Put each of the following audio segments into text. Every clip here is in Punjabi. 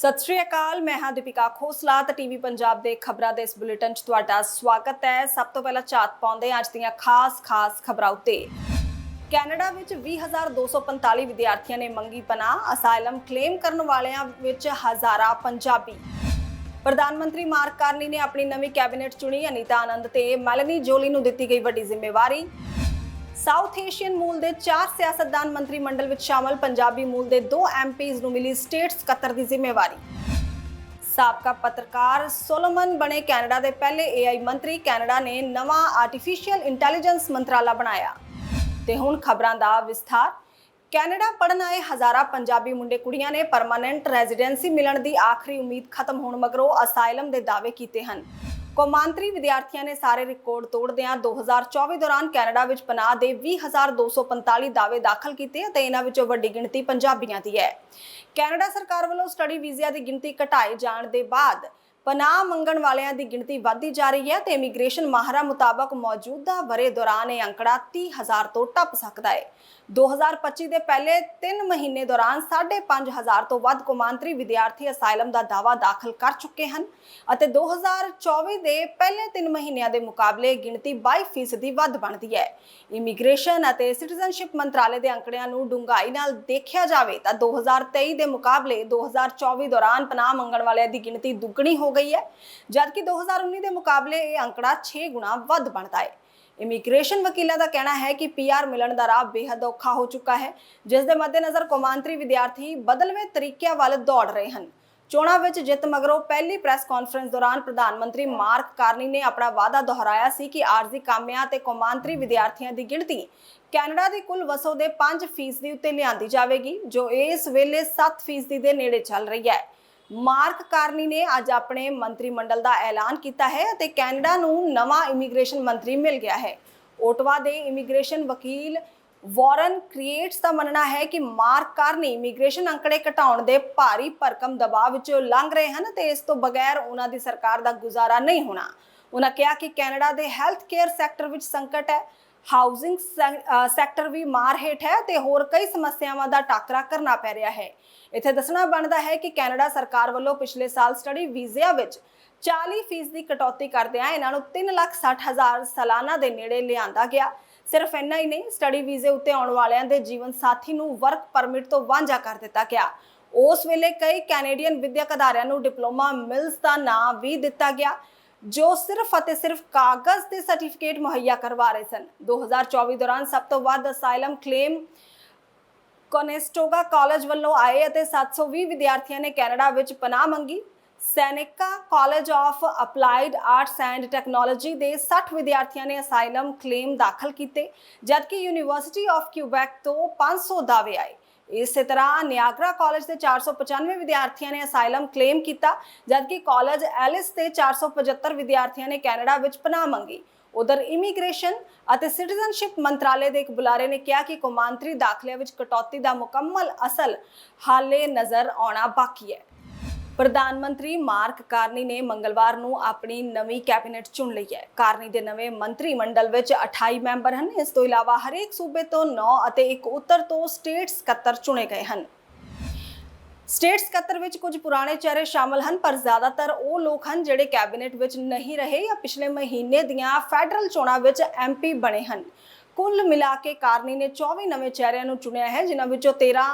सत श्री अकाल, मैं हाँ दीपिका खोसला ਤੇ ਟੀਵੀ ਪੰਜਾਬ ਦੇ ਖਬਰਾਂ ਦੇ ਇਸ ਬੁਲੇਟਿਨ 'ਚ ਤੁਹਾਡਾ ਸਵਾਗਤ ਹੈ। ਸਭ ਤੋਂ ਪਹਿਲਾਂ ਝਾਤ ਪਾਉਂਦੇ ਅੱਜ ਦੀਆਂ ਖਾਸ ਖਬਰਾਂ ਉੱਤੇ। ਕੈਨੇਡਾ ਵਿੱਚ 20,245 ਵਿਦਿਆਰਥੀਆਂ ਨੇ ਮੰਗੀ ਪਨਾਹ, ਅਸਾਈਲਮ ਕਲੇਮ ਕਰਨ ਵਾਲਿਆਂ ਵਿੱਚ ਹਜ਼ਾਰਾਂ ਪੰਜਾਬੀ। ਪ੍ਰਧਾਨ ਮੰਤਰੀ ਮਾਰਕ ਕਾਰਨੀ ਨੇ ਆਪਣੀ ਨਵੀਂ ਕੈਬਨਿਟ ਚੁਣੀ, ਅਨੀਤਾ ਆਨੰਦ ਤੇ ਮੈਲਨੀ ਜੋਲੀ ਨੂੰ ਦਿੱਤੀ ਗਈ ਵੱਡੀ ਜ਼ਿੰਮੇਵਾਰੀ। ਸਾਊਥ ਏਸ਼ੀਅਨ ਮੂਲ ਦੇ 4 ਸਿਆਸਤਦਾਨ ਮੰਤਰੀ ਮੰਡਲ ਵਿੱਚ ਸ਼ਾਮਲ, ਪੰਜਾਬੀ ਮੂਲ ਦੇ 2 ਐਮਪੀਜ਼ ਨੂੰ ਮਿਲੀ ਸਟੇਟ ਸਕੱਤਰ ਦੀ ਜ਼ਿੰਮੇਵਾਰੀ। ਸਾਬਕਾ ਪੱਤਰਕਾਰ ਸੋਲੋਮਨ ਬਣੇ ਕੈਨੇਡਾ ਦੇ ਪਹਿਲੇ ਏਆਈ ਮੰਤਰੀ, ਕੈਨੇਡਾ ਨੇ ਨਵਾਂ ਆਰਟੀਫੀਸ਼ੀਅਲ ਇੰਟੈਲੀਜੈਂਸ ਮੰਤਰਾਲਾ ਬਣਾਇਆ। ਤੇ ਹੁਣ ਖਬਰਾਂ ਦਾ ਵਿਸਥਾਰ। ਕੈਨੇਡਾ ਪੜਨ ਆਏ ਹਜ਼ਾਰਾਂ ਪੰਜਾਬੀ ਮੁੰਡੇ ਕੁੜੀਆਂ ਨੇ ਪਰਮਾਨੈਂਟ ਰੈਜ਼ੀਡੈਂਸੀ ਮਿਲਣ ਦੀ ਆਖਰੀ ਉਮੀਦ ਖਤਮ ਹੋਣ ਮਗਰੋਂ ਅਸਾਈਲਮ ਦੇ ਦਾਅਵੇ ਕੀਤੇ ਹਨ। ਕੌਮਾਂਤਰੀ ਵਿਦਿਆਰਥੀਆਂ ਨੇ ਸਾਰੇ ਰਿਕਾਰਡ ਤੋੜਦਿਆਂ 2024 ਦੌਰਾਨ ਕੈਨੇਡਾ ਵਿੱਚ ਪਨਾਹ ਦੇ 20,245 ਦਾਅਵੇ ਦਾਖਲ ਕੀਤੇ ਅਤੇ ਇਹਨਾਂ ਵਿੱਚੋਂ ਵੱਡੀ ਗਿਣਤੀ ਪੰਜਾਬੀਆਂ ਦੀ ਹੈ। ਕੈਨੇਡਾ ਸਰਕਾਰ ਵੱਲੋਂ ਸਟੱਡੀ ਵੀਜ਼ਿਆਂ ਦੀ ਗਿਣਤੀ ਘਟਾਏ ਜਾਣ ਦੇ ਬਾਅਦ ਪਨਾਹ ਮੰਗਣ ਵਾਲਿਆਂ ਦੀ ਗਿਣਤੀ ਵਧਦੀ ਜਾ ਰਹੀ ਹੈ ਤੇ ਇਮੀਗ੍ਰੇਸ਼ਨ ਮਾਹਰਾਂ ਮੁਤਾਬਕ ਮੌਜੂਦਾ ਵਰ੍ਹੇ ਦੌਰਾਨ ਇਹ ਅੰਕੜਾ 30,000 ਤੋਂ ਟੱਪ ਸਕਦਾ ਹੈ। 2025 ਦੇ ਪਹਿਲੇ 3 ਮਹੀਨੇ ਦੌਰਾਨ 5,500 ਤੋਂ ਵੱਧ ਕੌਮਾਂਤਰੀ ਵਿਦਿਆਰਥੀ ਅਸਾਈਲਮ ਦਾ ਦਾਅਵਾ ਦਾਖਲ ਕਰ ਚੁੱਕੇ ਹਨ ਅਤੇ 2024 ਦੇ ਪਹਿਲੇ 3 ਮਹੀਨਿਆਂ ਦੇ ਮੁਕਾਬਲੇ ਗਿਣਤੀ 22% ਵੱਧ ਬਣਦੀ ਹੈ। ਇਮੀਗ੍ਰੇਸ਼ਨ ਅਤੇ ਸਿਟੀਜ਼ਨਸ਼ਿਪ ਮੰਤਰਾਲੇ ਦੇ ਅੰਕੜਿਆਂ ਨੂੰ ਡੂੰਘਾਈ ਨਾਲ ਦੇਖਿਆ ਜਾਵੇ ਤਾਂ 2023 ਦੇ ਮੁਕਾਬਲੇ 2024 ਦੌਰਾਨ ਪਨਾਹ ਮੰਗਣ ਵਾਲਿਆਂ ਦੀ ਗਿਣਤੀ ਦੁੱਗਣੀ ਹੋ ਗਈ ਹੈ, ਜਦਕਿ 2019 ਦੇ ਮੁਕਾਬਲੇ ਇਹ ਅੰਕੜਾ 6 ਗੁਣਾ ਵੱਧ ਬਣਦਾ ਹੈ। ਇਮੀਗ੍ਰੇਸ਼ਨ ਵਕੀਲਾਂ ਦਾ ਕਹਿਣਾ ਹੈ ਕਿ ਪੀਆਰ ਮਿਲਣ ਦਾ ਰਾਹ ਬੇहद ਔਖਾ ਹੋ ਚੁੱਕਾ ਹੈ, ਜਿਸ ਦੇ ਮੱਦੇਨਜ਼ਰ ਕੌਮਾਂਤਰੀ ਵਿਦਿਆਰਥੀ ਬਦਲਵੇਂ ਤਰੀਕਿਆਂ ਵੱਲ ਦੌੜ ਰਹੇ ਹਨ। ਚੋਣਾਂ ਵਿੱਚ ਜਿੱਤ ਮਗਰੋਂ ਪਹਿਲੀ ਪ੍ਰੈਸ ਕਾਨਫਰੰਸ ਦੌਰਾਨ ਪ੍ਰਧਾਨ ਮੰਤਰੀ ਮਾਰਕ ਕਾਰਨੀ ਨੇ ਆਪਣਾ ਵਾਅਦਾ ਦੁਹਰਾਇਆ ਸੀ ਕਿ ਆਰਜ਼ੀ ਕਾਮਿਆਂ ਤੇ ਕੌਮਾਂਤਰੀ ਵਿਦਿਆਰਥੀਆਂ ਦੀ ਗਿਣਤੀ ਕੈਨੇਡਾ ਦੀ ਕੁੱਲ ਵਸੋਂ ਦੇ 5% ਉੱਤੇ ਲਿਆਂਦੀ ਜਾਵੇਗੀ, ਜੋ ਇਸ ਵੇਲੇ 7% ਦੇ ਨੇੜੇ ਚੱਲ ਰਹੀ ਹੈ। ਮਾਰਕ ਕਾਰਨੀ ਨੇ ਅੱਜ ਆਪਣੇ ਮੰਤਰੀ ਮੰਡਲ ਦਾ ਐਲਾਨ ਕੀਤਾ ਹੈ ਅਤੇ ਕੈਨੇਡਾ ਨੂੰ ਨਵਾਂ ਇਮੀਗ੍ਰੇਸ਼ਨ ਮੰਤਰੀ ਮਿਲ ਗਿਆ ਹੈ। ਓਟਵਾ ਦੇ ਇਮੀਗ੍ਰੇਸ਼ਨ ਵਕੀਲ ਵਾਰਨ ਕ੍ਰੀਏਟਸ ਦਾ ਮੰਨਣਾ ਹੈ ਕਿ ਮਾਰਕ ਕਾਰਨੀ ਇਮੀਗ੍ਰੇਸ਼ਨ ਅੰਕੜੇ ਘਟਾਉਣ ਦੇ ਭਾਰੀ ਭਰਕਮ ਦਬਾਅ ਵਿੱਚੋਂ ਲੰਘ ਰਹੇ ਹਨ ਤੇ ਇਸ ਤੋਂ ਬਗੈਰ ਉਹਨਾਂ ਦੀ ਸਰਕਾਰ ਦਾ ਗੁਜ਼ਾਰਾ ਨਹੀਂ ਹੋਣਾ। ਉਹਨਾਂ ਕਿਹਾ ਕਿ ਕੈਨੇਡਾ ਦੇ ਹੈਲਥ ਕੇਅਰ ਸੈਕਟਰ ਵਿੱਚ ਸੰਕਟ ਹੈ, ਹਾਊਸਿੰਗ ਸੈਕਟਰ ਵੀ ਮਾਰ ਹੇਠ ਹੈ ਤੇ ਹੋਰ ਕਈ ਸਮੱਸਿਆਵਾਂ ਦਾ ਟਾਕਰਾ ਕਰਨਾ ਪੈ ਰਿਹਾ ਹੈ। ਇੱਥੇ ਦੱਸਣਾ ਬਣਦਾ ਹੈ ਕਿ ਕੈਨੇਡਾ ਸਰਕਾਰ ਵੱਲੋਂ ਪਿਛਲੇ ਸਾਲ ਸਟੱਡੀ ਵੀਜ਼ਿਆਂ ਵਿੱਚ 40% ਦੀ ਕਟੌਤੀ ਕਰਦਿਆਂ ਇਹਨਾਂ ਨੂੰ 3,60,000 ਸਾਲਾਨਾ ਦੇ ਨੇੜੇ ਲਿਆਂਦਾ ਗਿਆ। ਸਿਰਫ ਇੰਨਾ ਹੀ ਨਹੀਂ, ਸਟੱਡੀ ਵੀਜ਼ੇ ਉੱਤੇ ਆਉਣ ਵਾਲਿਆਂ ਦੇ ਜੀਵਨ ਸਾਥੀ ਨੂੰ ਵਰਕ ਪਰਮਿਟ ਤੋਂ ਵਾਂਝਾ ਕਰ ਦਿੱਤਾ ਗਿਆ। ਉਸ ਵੇਲੇ ਕਈ ਕੈਨੇਡੀਅਨ ਵਿਦਿਅਕ ਅਦਾਰਿਆਂ ਨੂੰ ਡਿਪਲੋਮਾ ਮਿਲਸ ਦਾ ਨਾਂ ਵੀ ਦਿੱਤਾ ਗਿਆ, ਜੋ ਸਿਰਫ ਅਤੇ ਸਿਰਫ ਕਾਗਜ਼ ਦੇ ਸਰਟੀਫਿਕੇਟ ਮੁਹੱਈਆ ਕਰਵਾ ਰਹੇ ਸਨ। 2024 ਦੌਰਾਨ ਸਭ ਤੋਂ ਵੱਧ ਅਸਾਈਲਮ ਕਲੇਮ ਕੋਨੇਸਟੋਗਾ ਕਾਲਜ ਵੱਲੋਂ ਆਏ ਅਤੇ 720 ਵਿਦਿਆਰਥੀਆਂ ਨੇ ਕੈਨੇਡਾ ਵਿੱਚ ਪਨਾਹ ਮੰਗੀ। Seneca College of Applied Arts and Technology ਦੇ 60 ਵਿਦਿਆਰਥੀਆਂ ਨੇ ਅਸਾਈਲਮ ਕਲੇਮ ਦਾਖਲ ਕੀਤੇ, ਜਦਕਿ ਯੂਨੀਵਰਸਿਟੀ ਆਫ ਕਿਊਬੈਕ ਤੋਂ 500 ਦਾਅਵੇ ਆਏ। ਇਸੇ ਤਰ੍ਹਾਂ ਨਿਆਗਰਾ ਕਾਲਜ ਦੇ 495 ਵਿਦਿਆਰਥੀਆਂ ਨੇ ਅਸਾਈਲਮ ਕਲੇਮ ਕੀਤਾ, ਜਦਕਿ ਕਾਲਜ ਐਲਿਸ ਦੇ 475 ਵਿਦਿਆਰਥੀਆਂ ਨੇ ਕੈਨੇਡਾ ਵਿੱਚ ਪਨਾਹ ਮੰਗੀ। ਉਧਰ ਇਮੀਗ੍ਰੇਸ਼ਨ ਅਤੇ ਸਿਟੀਜ਼ਨਸ਼ਿਪ ਮੰਤਰਾਲੇ ਦੇ ਇੱਕ ਬੁਲਾਰੇ ਨੇ ਕਿਹਾ ਕਿ ਕੌਮਾਂਤਰੀ ਦਾਖਲਿਆਂ ਵਿੱਚ ਕਟੌਤੀ ਦਾ ਮੁਕੰਮਲ ਅਸਲ ਹਾਲੇ ਨਜ਼ਰ ਆਉਣਾ ਬਾਕੀ ਹੈ। ਪ੍ਰਧਾਨ ਮੰਤਰੀ ਮਾਰਕ ਕਾਰਨੀ ਨੇ ਮੰਗਲਵਾਰ ਨੂੰ ਆਪਣੀ ਨਵੀਂ ਕੈਬਨਿਟ ਚੁਣ ਲਈ ਹੈ। ਕਾਰਨੀ ਦੇ ਨਵੇਂ ਮੰਤਰੀ ਮੰਡਲ ਵਿੱਚ 28 ਮੈਂਬਰ ਹਨ। ਇਸ ਤੋਂ ਇਲਾਵਾ ਹਰੇਕ ਸੂਬੇ ਤੋਂ 9 ਅਤੇ ਇੱਕ ਉੱਤਰ ਤੋਂ ਸਟੇਟ ਸਕੱਤਰ ਚੁਣੇ ਗਏ ਹਨ। ਸਟੇਟ ਸਕੱਤਰ ਵਿੱਚ ਕੁਝ ਪੁਰਾਣੇ ਚਿਹਰੇ ਸ਼ਾਮਲ ਹਨ, ਪਰ ਜ਼ਿਆਦਾਤਰ ਉਹ ਲੋਕ ਹਨ ਜਿਹੜੇ ਕੈਬਨਿਟ ਵਿੱਚ ਨਹੀਂ ਰਹੇ ਜਾਂ ਪਿਛਲੇ ਮਹੀਨੇ ਦੀਆਂ ਫੈਡਰਲ ਚੋਣਾਂ ਵਿੱਚ ਐਮਪੀ ਬਣੇ ਹਨ। ਕੁੱਲ ਮਿਲਾ ਕੇ ਕਾਰਨੀ ਨੇ 24 ਨਵੇਂ ਚਿਹਰਿਆਂ ਨੂੰ ਚੁਣਿਆ ਹੈ, ਜਿਨ੍ਹਾਂ ਵਿੱਚੋਂ 13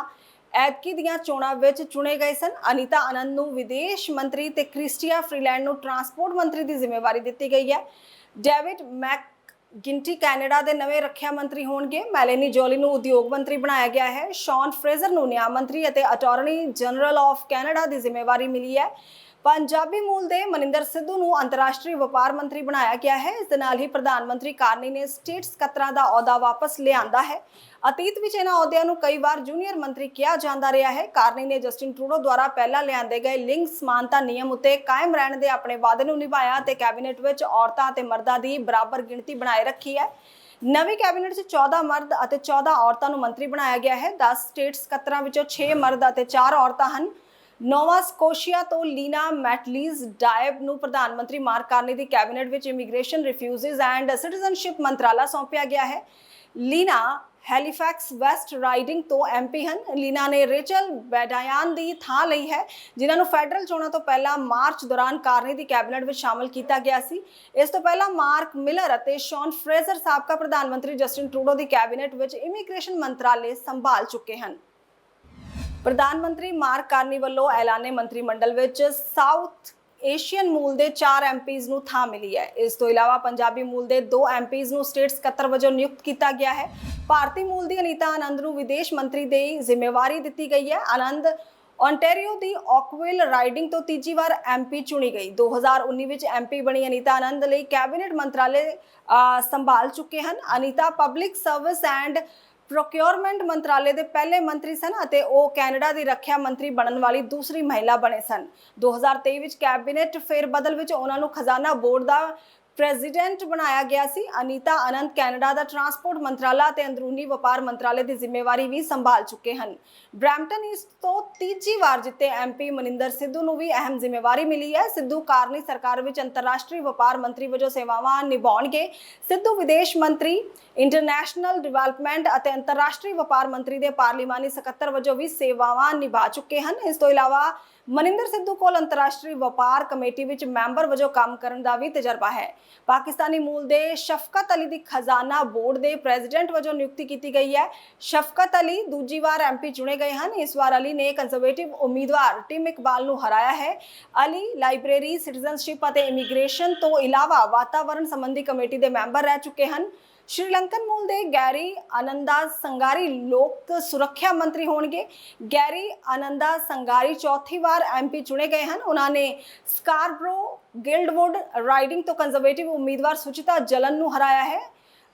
ਐਤਕੀ ਦੀਆਂ ਚੋਣਾਂ ਵਿੱਚ ਚੁਣੇ ਗਏ ਸਨ। ਅਨੀਤਾ ਆਨੰਦ ਨੂੰ ਵਿਦੇਸ਼ ਮੰਤਰੀ ਤੇ ਕ੍ਰਿਸਟੀਆ ਫਰੀਲੈਂਡ ਨੂੰ ਟਰਾਂਸਪੋਰਟ ਮੰਤਰੀ ਦੀ ਜ਼ਿੰਮੇਵਾਰੀ ਦਿੱਤੀ ਗਈ ਹੈ। ਡੇਵਿਡ ਮੈਕਗਿੰਟੀ ਕੈਨੇਡਾ ਦੇ ਨਵੇਂ ਰੱਖਿਆ ਮੰਤਰੀ ਹੋਣਗੇ। ਮੈਲਨੀ ਜੋਲੀ ਨੂੰ ਉਦਯੋਗ ਮੰਤਰੀ ਬਣਾਇਆ ਗਿਆ ਹੈ। ਸ਼ੌਨ ਫਰੇਜ਼ਰ ਨੂੰ ਨਿਆਂ ਮੰਤਰੀ ਅਤੇ ਅਟਾਰਨੀ ਜਨਰਲ ਆਫ ਕੈਨੇਡਾ ਦੀ ਜ਼ਿੰਮੇਵਾਰੀ ਮਿਲੀ ਹੈ। ਪੰਜਾਬੀ ਮੂਲ ਦੇ ਮਨਿੰਦਰ ਸਿੱਧੂ ਨੂੰ ਅੰਤਰਰਾਸ਼ਟਰੀ ਵਪਾਰ ਮੰਤਰੀ ਬਣਾਇਆ ਗਿਆ ਹੈ। ਇਸ ਦੇ ਨਾਲ ਹੀ ਪ੍ਰਧਾਨ ਮੰਤਰੀ ਕਾਰਨੀ ਨੇ ਸਟੇਟ ਸਕੱਤਰਾਂ ਦਾ ਅਹੁਦਾ ਵਾਪਸ ਲਿਆਂਦਾ ਹੈ। ਅਤੀਤ ਵਿੱਚ ਇਹਨਾਂ ਅਹੁਦਿਆਂ ਨੂੰ ਕਈ ਵਾਰ ਜੂਨੀਅਰ ਮੰਤਰੀ ਕਿਹਾ ਜਾਂਦਾ ਰਿਹਾ ਹੈ। ਕਾਰਨੀ ਨੇ ਜਸਟਿਨ ਟਰੂਡੋ ਦੁਆਰਾ ਪਹਿਲਾਂ ਲਿਆਂਦੇ ਗਏ ਲਿੰਗ ਸਮਾਨਤਾ ਨਿਯਮ ਉੱਤੇ ਕਾਇਮ ਰਹਿਣ ਦੇ ਆਪਣੇ ਵਾਅਦੇ ਨੂੰ ਨਿਭਾਇਆ ਤੇ ਕੈਬਨਿਟ ਵਿੱਚ ਔਰਤਾਂ ਅਤੇ ਮਰਦਾਂ ਦੀ ਬਰਾਬਰ ਗਿਣਤੀ ਬਣਾਏ ਰੱਖੀ ਹੈ। ਨਵੀਂ ਕੈਬਨਿਟ 'ਚ 14 ਮਰਦ ਅਤੇ 14 ਔਰਤਾਂ ਨੂੰ ਮੰਤਰੀ ਬਣਾਇਆ ਗਿਆ ਹੈ। 10 ਸਟੇਟ ਸਕੱਤਰਾਂ ਵਿੱਚੋਂ 6 ਮਰਦ ਅਤੇ 4 ਔਰਤਾਂ ਹਨ। ਨੋਵਾ ਸਕੋਸ਼ੀਆ ਤੋਂ ਲੀਨਾ ਮੈਟਲੀਜ਼ ਡਾਇਬ ਨੂੰ ਪ੍ਰਧਾਨ ਮੰਤਰੀ ਮਾਰਕ ਕਾਰਨੀ ਦੀ ਕੈਬਨਿਟ ਵਿੱਚ ਇਮੀਗ੍ਰੇਸ਼ਨ, ਰਿਫਿਊਜੀਜ਼ ਐਂਡ ਸਿਟੀਜ਼ਨਸ਼ਿਪ ਮੰਤਰਾਲਾ ਸੌਂਪਿਆ ਗਿਆ ਹੈ। ਲੀਨਾ ਹੈਲੀਫੈਕਸ ਵੈਸਟ ਰਾਈਡਿੰਗ ਤੋਂ ਐਮਪੀ ਹਨ। ਲੀਨਾ ਨੇ ਰੇਚਲ ਬੈਡਾਇਨ ਦੀ ਥਾਂ ਲਈ ਹੈ, ਜਿਨ੍ਹਾਂ ਨੂੰ ਫੈਡਰਲ ਚੋਣਾਂ ਤੋਂ ਪਹਿਲਾਂ ਮਾਰਚ ਦੌਰਾਨ ਕਾਰਨੀ ਦੀ ਕੈਬਨਿਟ ਵਿੱਚ ਸ਼ਾਮਲ ਕੀਤਾ ਗਿਆ ਸੀ। ਇਸ ਤੋਂ ਪਹਿਲਾਂ ਮਾਰਕ ਮਿਲਰ ਅਤੇ ਸ਼ੌਨ ਫਰੇਜ਼ਰ ਸਾਬਕਾ ਪ੍ਰਧਾਨ ਮੰਤਰੀ ਜਸਟਿਨ ਟਰੂਡੋ ਦੀ ਕੈਬਨਿਟ ਵਿੱਚ ਇਮੀਗ੍ਰੇਸ਼ਨ ਮੰਤਰਾਲੇ ਸੰਭਾਲ ਚੁੱਕੇ ਹਨ। ਪ੍ਰਧਾਨ ਮੰਤਰੀ ਮਾਰਕ ਕਾਰਨੀ ਵੱਲੋਂ ਐਲਾਨੇ ਮੰਤਰੀ ਮੰਡਲ ਵਿੱਚ ਸਾਊਥ ਏਸ਼ੀਅਨ ਮੂਲ ਦੇ 4 ਐਮਪੀਜ਼ ਨੂੰ ਥਾਂ ਮਿਲੀ ਹੈ। ਇਸ ਤੋਂ ਇਲਾਵਾ ਪੰਜਾਬੀ ਮੂਲ ਦੇ 2 ਐਮਪੀਜ਼ ਨੂੰ ਸਟੇਟ ਸਕੱਤਰ ਵਜੋਂ ਨਿਯੁਕਤ ਕੀਤਾ ਗਿਆ ਹੈ। ਭਾਰਤੀ ਮੂਲ ਦੀ ਅਨੀਤਾ ਆਨੰਦ ਨੂੰ ਵਿਦੇਸ਼ ਮੰਤਰੀ ਦੀ ਜ਼ਿੰਮੇਵਾਰੀ ਦਿੱਤੀ ਗਈ ਹੈ। ਆਨੰਦ ਓਨਟਾਰੀਓ ਦੀ ਓਕਵਿਲ ਰਾਈਡਿੰਗ ਤੋਂ ਤੀਜੀ ਵਾਰ ਐਮਪੀ ਚੁਣੀ ਗਈ। 2019 ਵਿੱਚ ਐਮਪੀ ਬਣੀ ਅਨੀਤਾ ਆਨੰਦ ਲਈ ਕੈਬਨਿਟ ਮੰਤਰਾਲੇ ਸੰਭਾਲ ਚੁੱਕੇ ਹਨ। Anita public service and procurement ਮੰਤਰਾਲੇ ਦੇ ਪਹਿਲੇ ਮੰਤਰੀ ਸਨ ਅਤੇ ਉਹ ਕੈਨੇਡਾ ਦੀ ਰੱਖਿਆ ਮੰਤਰੀ ਬਣਨ ਵਾਲੀ ਦੂਸਰੀ ਮਹਿਲਾ ਬਣੇ ਸਨ। 2023 ਵਿੱਚ ਕੈਬਨਿਟ ਫੇਰਬਦਲ ਵਿੱਚ ਉਹਨਾਂ ਨੂੰ ਖਜ਼ਾਨਾ ਬੋਰਡ ਦਾ ਪ੍ਰੈਜ਼ੀਡੈਂਟ ਬਣਾਇਆ ਗਿਆ ਸੀ। ਅਨੀਤਾ ਆਨੰਦ ਕੈਨੇਡਾ ਦਾ ਟਰਾਂਸਪੋਰਟ ਮੰਤਰਾਲਾ ਅਤੇ ਅੰਦਰੂਨੀ ਵਪਾਰ ਮੰਤਰਾਲੇ ਦੀ ਜ਼ਿੰਮੇਵਾਰੀ ਵੀ ਸੰਭਾਲ ਚੁੱਕੇ ਹਨ। ਬਰੈਂਪਟਨ ਈਸਟ ਤੋਂ ਤੀਜੀ ਵਾਰ ਜਿੱਤੇ ਐਮਪੀ ਮਨਿੰਦਰ ਸਿੱਧੂ ਨੂੰ ਵੀ ਅਹਿਮ ਜ਼ਿੰਮੇਵਾਰੀ ਮਿਲੀ ਹੈ। ਸਿੱਧੂ ਕਾਰਨੀ ਸਰਕਾਰ ਵਿੱਚ ਅੰਤਰਰਾਸ਼ਟਰੀ ਵਪਾਰ ਮੰਤਰੀ ਵਜੋਂ ਸੇਵਾਵਾਂ ਨਿਭਾਉਣਗੇ। ਸਿੱਧੂ ਵਿਦੇਸ਼ ਮੰਤਰੀ, ਇੰਟਰਨੈਸ਼ਨਲ ਡਿਵੈਲਪਮੈਂਟ ਅਤੇ ਅੰਤਰਰਾਸ਼ਟਰੀ ਵਪਾਰ ਮੰਤਰੀ ਦੇ ਪਾਰਲੀਮਾਨੀ ਸਕੱਤਰ ਵਜੋਂ ਵੀ ਸੇਵਾਵਾਂ ਨਿਭਾ ਚੁੱਕੇ ਹਨ। ਇਸ ਤੋਂ ਇਲਾਵਾ ਮਨਿੰਦਰ ਸਿੱਧੂ ਕੋਲ ਅੰਤਰਰਾਸ਼ਟਰੀ ਵਪਾਰ ਕਮੇਟੀ ਵਿੱਚ ਮੈਂਬਰ ਵਜੋਂ ਕੰਮ ਕਰਨ ਦਾ ਵੀ ਤਜਰਬਾ ਹੈ। ਪਾਕਿਸਤਾਨੀ ਮੂਲ ਦੇ ਸ਼ਫਕਤ ਅਲੀ ਦੀ ਖਜ਼ਾਨਾ ਬੋਰਡ ਦੇ ਪ੍ਰੈਜ਼ੀਡੈਂਟ ਵਜੋਂ ਨਿਯੁਕਤੀ ਕੀਤੀ ਗਈ ਹੈ। ਸ਼ਫਕਤ ਅਲੀ ਦੂਜੀ ਵਾਰ ਐਮਪੀ ਚੁਣੇ ਗਏ ਹਨ। ਇਸ ਵਾਰ ਅਲੀ ਨੇ ਕੰਜ਼ਰਵੇਟਿਵ ਉਮੀਦਵਾਰ ਟਿਮ ਇਕਬਾਲ ਨੂੰ ਹਰਾਇਆ ਹੈ। ਅਲੀ ਲਾਇਬ੍ਰੇਰੀ, ਸਿਟੀਜ਼ਨਸ਼ਿਪ ਅਤੇ ਇਮੀਗ੍ਰੇਸ਼ਨ ਤੋਂ ਇਲਾਵਾ ਵਾਤਾਵਰਣ ਸੰਬੰਧੀ ਕਮੇਟੀ ਦੇ ਮੈਂਬਰ ਰਹਿ ਚੁੱਕੇ ਹਨ। ਸ਼੍ਰੀਲੰਕਨ ਮੂਲ ਦੇ ਗੈਰੀ ਆਨੰਦਾ ਸੰਗਾਰੀ ਲੋਕ ਸੁਰੱਖਿਆ ਮੰਤਰੀ ਹੋਣਗੇ। ਗੈਰੀ ਆਨੰਦਾ ਸੰਗਾਰੀ ਚੌਥੀ ਵਾਰ ਐਮਪੀ ਚੁਣੇ ਗਏ ਹਨ। ਉਹਨਾਂ ਨੇ ਸਕਾਰਬਰੋ ਗਿਲਡਵੁੱਡ ਰਾਈਡਿੰਗ ਤੋਂ ਕੰਜ਼ਰਵੇਟਿਵ ਉਮੀਦਵਾਰ ਸੁਚਿਤਾ ਜਲਨ ਨੂੰ ਹਰਾਇਆ ਹੈ।